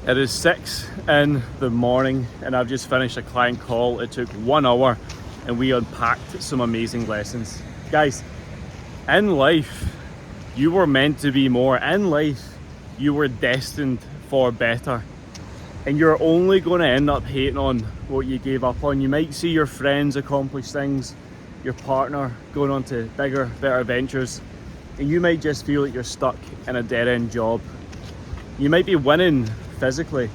It is 6 in the morning and I've just finished a client call. It took 1 hour and we unpacked some amazing lessons. Guys, in life, you were meant to be more. In life, you were destined for better. And you're only going to end up hating on what you gave up on. You might see your friends accomplish things, your partner going on to bigger, better ventures, and you might just feel like you're stuck in a dead-end job. You might be winning physically.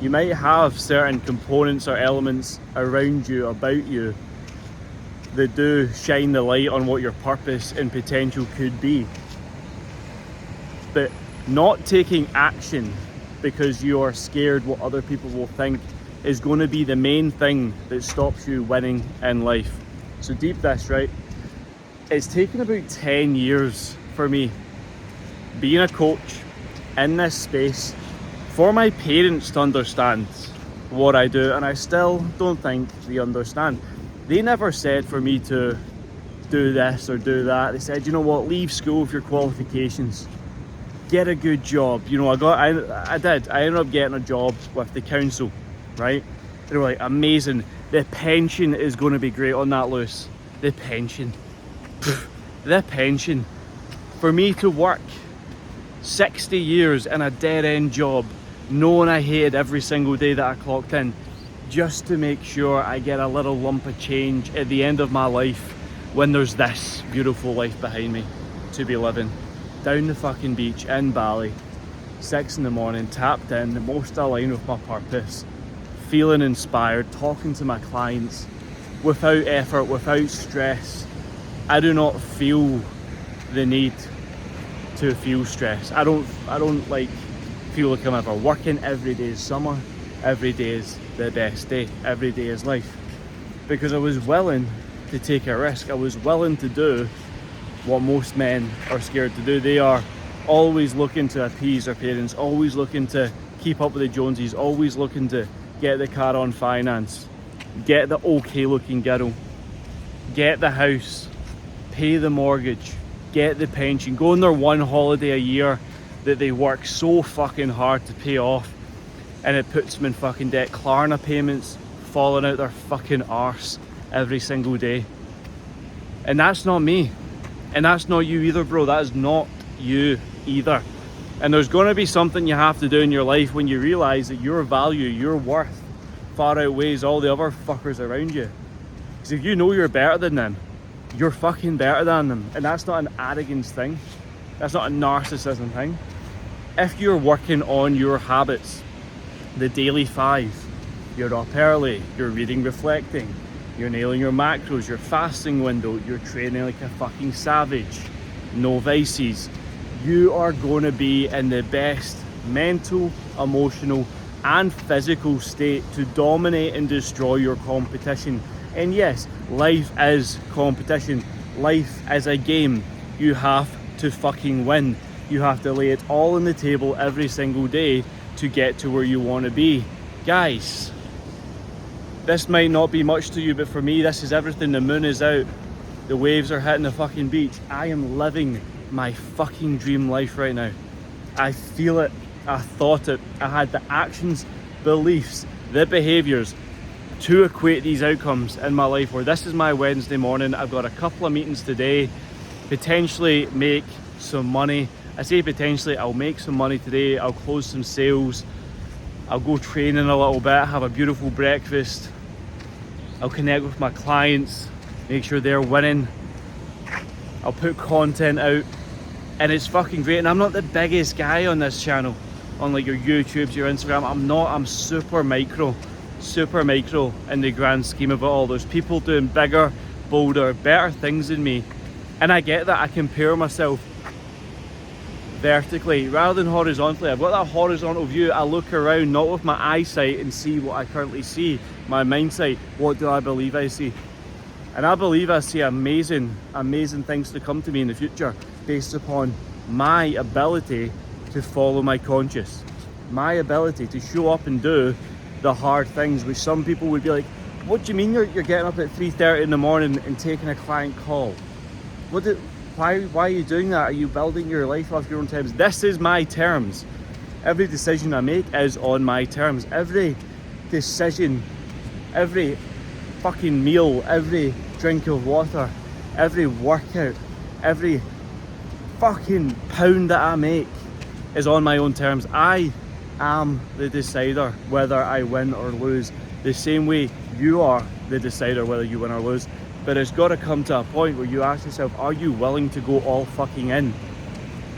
You might have certain components or elements around you, about you, that do shine the light on what your purpose and potential could be. But not taking action because you are scared what other people will think is going to be the main thing that stops you winning in life. So deep this, right? It's taken about 10 years for me being a coach in this space for my parents to understand what I do, and I still don't think they understand. They never said for me to do this or do that. They said, you know what, leave school with your qualifications, get a good job. You know, I ended up getting a job with the council, right? They were like, amazing, the pension is going to be great on that, Lewis. The pension. The pension. For me to work 60 years in a dead-end job, knowing I hated every single day that I clocked in, just to make sure I get a little lump of change at the end of my life when there's this beautiful life behind me to be living. Down the fucking beach in Bali, 6 in the morning, tapped in, the most aligned with my purpose, feeling inspired, talking to my clients without effort, without stress. I do not feel the need to feel stress. I don't like feel like I'm ever working. Every day is summer, every day is the best day, every day is life. Because I was willing to take a risk. I was willing to do what most men are scared to do. They are always looking to appease their parents, always looking to keep up with the Joneses, always looking to get the car on finance, get the okay looking girl, get the house, pay the mortgage, get the pension, go on their one holiday a year that they work so fucking hard to pay off, and it puts them in fucking debt. Klarna payments falling out their fucking arse every single day. And that's not me. And that's not you either, bro. That is not you either. And there's going to be something you have to do in your life when you realize that your value, your worth far outweighs all the other fuckers around you. Because if you know you're better than them, you're fucking better than them. And that's not an arrogance thing. That's not a narcissism thing. If you're working on your habits, the daily 5, you're up early, you're reading, reflecting, you're nailing your macros, your fasting window, you're training like a fucking savage, no vices, you are going to be in the best mental, emotional and physical state to dominate and destroy your competition. And yes, life is competition. Life is a game. You have to fucking win. You have to lay it all on the table every single day to get to where you want to be. Guys, this might not be much to you, but for me, this is everything. The moon is out. The waves are hitting the fucking beach. I am living my fucking dream life right now. I feel it. I thought it. I had the actions, beliefs, the behaviours to equate these outcomes in my life. Where this is my Wednesday morning. I've got a couple of meetings today. Potentially make some money. I say potentially, I'll make some money today. I'll close some sales. I'll go training a little bit, have a beautiful breakfast. I'll connect with my clients, make sure they're winning. I'll put content out, and it's fucking great. And I'm not the biggest guy on this channel, on like your YouTubes, your Instagram. I'm super micro in the grand scheme of it all. There's people doing bigger, bolder, better things than me. And I get that. I compare myself vertically rather than horizontally. I've got that horizontal view. I look around not with my eyesight and see what I currently see, my mindset. What do I believe I see? And I believe I see amazing things to come to me in the future based upon my ability to follow my conscience, my ability to show up and do the hard things, which some people would be like, what do you mean you're getting up at 3:30 in the morning and taking a client call? Why are you doing that? Are you building your life off your own terms? This is my terms. Every decision I make is on my terms. Every decision, every fucking meal, every drink of water, every workout, every fucking pound that I make is on my own terms. I am the decider whether I win or lose, the same way you are the decider whether you win or lose. But it's got to come to a point where you ask yourself, are you willing to go all fucking in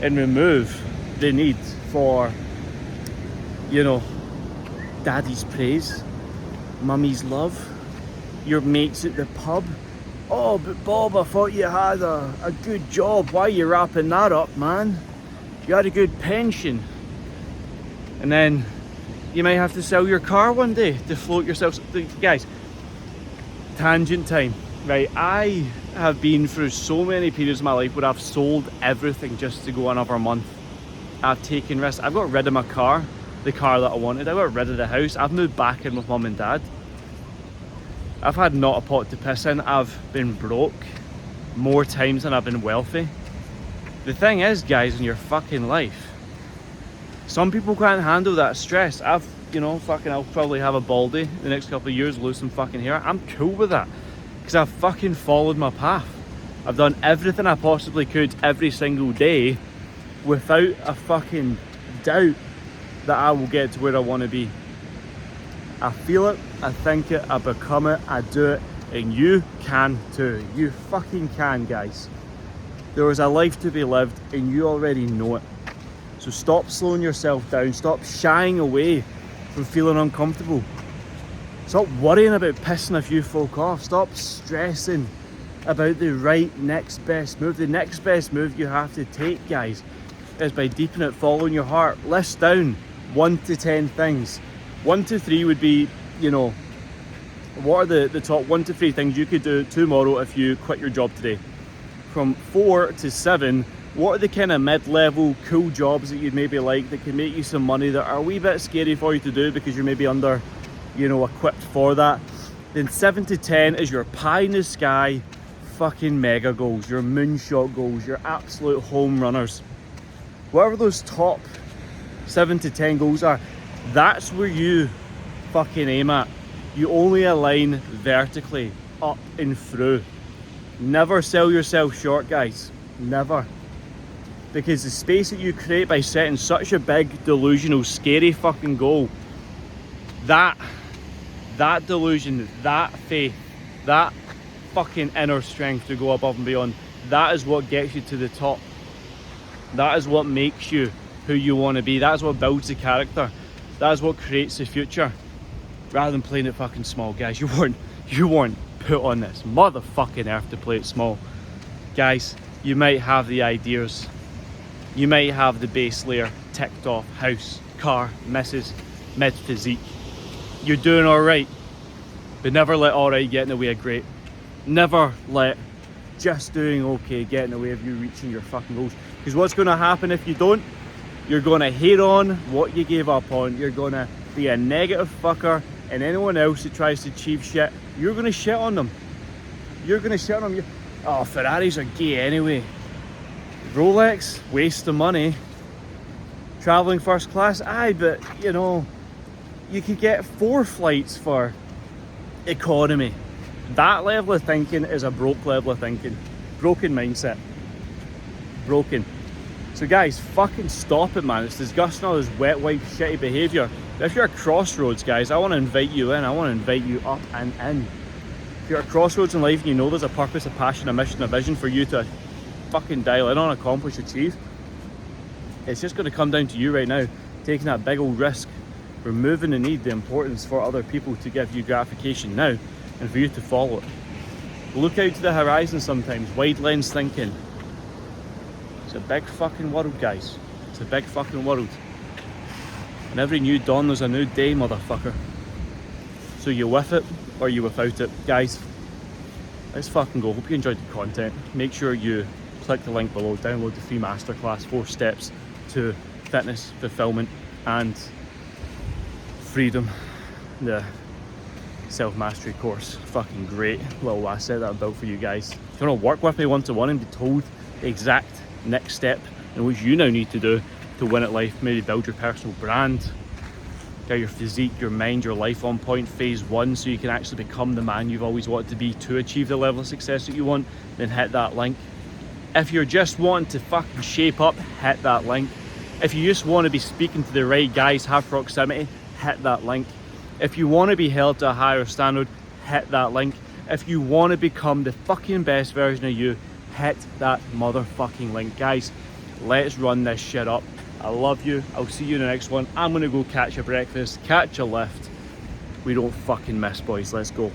and remove the need for, you know, daddy's praise, mummy's love, your mates at the pub? Oh, but Bob, I thought you had a good job. Why are you wrapping that up, man? You had a good pension. And then you might have to sell your car one day to float yourself. Guys, tangent time, right? I have been through so many periods of my life where I've sold everything just to go another month. I've taken risks. I've got rid of my car, the car that I wanted. I got rid of the house. I've moved back in with mum and dad. I've had not a pot to piss in. I've been broke more times than I've been wealthy. The thing is, guys, in your fucking life, some people can't handle that stress. I'll probably have a baldy the next couple of years, lose some fucking hair. I'm cool with that because I've fucking followed my path. I've done everything I possibly could every single day without a fucking doubt that I will get to where I want to be. I feel it, I think it, I become it, I do it, and you can too. You fucking can, guys. There is a life to be lived and you already know it. So stop slowing yourself down, stop shying away from feeling uncomfortable. Stop worrying about pissing a few folk off. Stop stressing about the right next best move. The next best move you have to take, guys, is by deepening it, following your heart. List down 1 to 10 things. 1 to 3 would be, what are the top 1 to 3 things you could do tomorrow if you quit your job today? From 4 to 7, what are the kind of mid-level cool jobs that you'd maybe like that can make you some money that are a wee bit scary for you to do because you're maybe under, equipped for that? Then 7 to 10 is your pie in the sky fucking mega goals, your moonshot goals, your absolute home runners. Whatever those top 7 to 10 goals are, that's where you fucking aim at. You only align vertically, up and through. Never sell yourself short, guys. Never. Because the space that you create by setting such a big, delusional, scary fucking goal, that delusion, that faith, that fucking inner strength to go above and beyond, that is what gets you to the top. That is what makes you who you want to be. That is what builds the character. That is what creates the future. Rather than playing it fucking small, guys. You weren't put on this motherfucking earth to play it small. Guys, you might have the ideas. You might have the base layer ticked off. House, car, missus, mid physique. You're doing alright. But never let alright get in the way of great. Never let just doing okay get in the way of you reaching your fucking goals. Because what's going to happen if you don't? You're going to hate on what you gave up on. You're going to be a negative fucker, and anyone else that tries to achieve shit, you're going to shit on them. You're going to shit on them. Oh, Ferraris are gay anyway. Rolex, waste of money. Travelling first class, aye, but you could get 4 flights for economy. That level of thinking is a broke level of thinking. Broken mindset. Broken. So guys, fucking stop it, man. It's disgusting, all this wet wipe shitty behaviour. If you're at Crossroads, guys, I want to invite you in. I want to invite you up and in. If you're at Crossroads in life and you know there's a purpose, a passion, a mission, a vision for you to fucking dial in on, accomplish, achieve, it's just going to come down to you right now, taking that big old risk, removing the need, the importance for other people to give you gratification now, and for you to follow it. Look out to the horizon sometimes, wide lens thinking. It's a big fucking world, guys. It's a big fucking world. And every new dawn there's a new day, motherfucker. So you with it or you without it. Guys, let's fucking go. Hope you enjoyed the content. Make sure you click the link below, download the free masterclass, 4 steps to fitness, fulfillment and freedom. The self-mastery course. Fucking great little asset that I built for you guys. If you want to work with me one-to-one and be told the exact next step and what you now need to do to win at life. Maybe build your personal brand, get your physique, your mind, your life on point, phase 1, so you can actually become the man you've always wanted to be to achieve the level of success that you want, then hit that link. If you're just wanting to fucking shape up, hit that link. If you just want to be speaking to the right guys, have proximity, hit that link. If you want to be held to a higher standard, hit that link. If you want to become the fucking best version of you, hit that motherfucking link. Guys, let's run this shit up. I love you. I'll see you in the next one. I'm gonna go catch a breakfast, catch a lift. We don't fucking miss, boys. Let's go.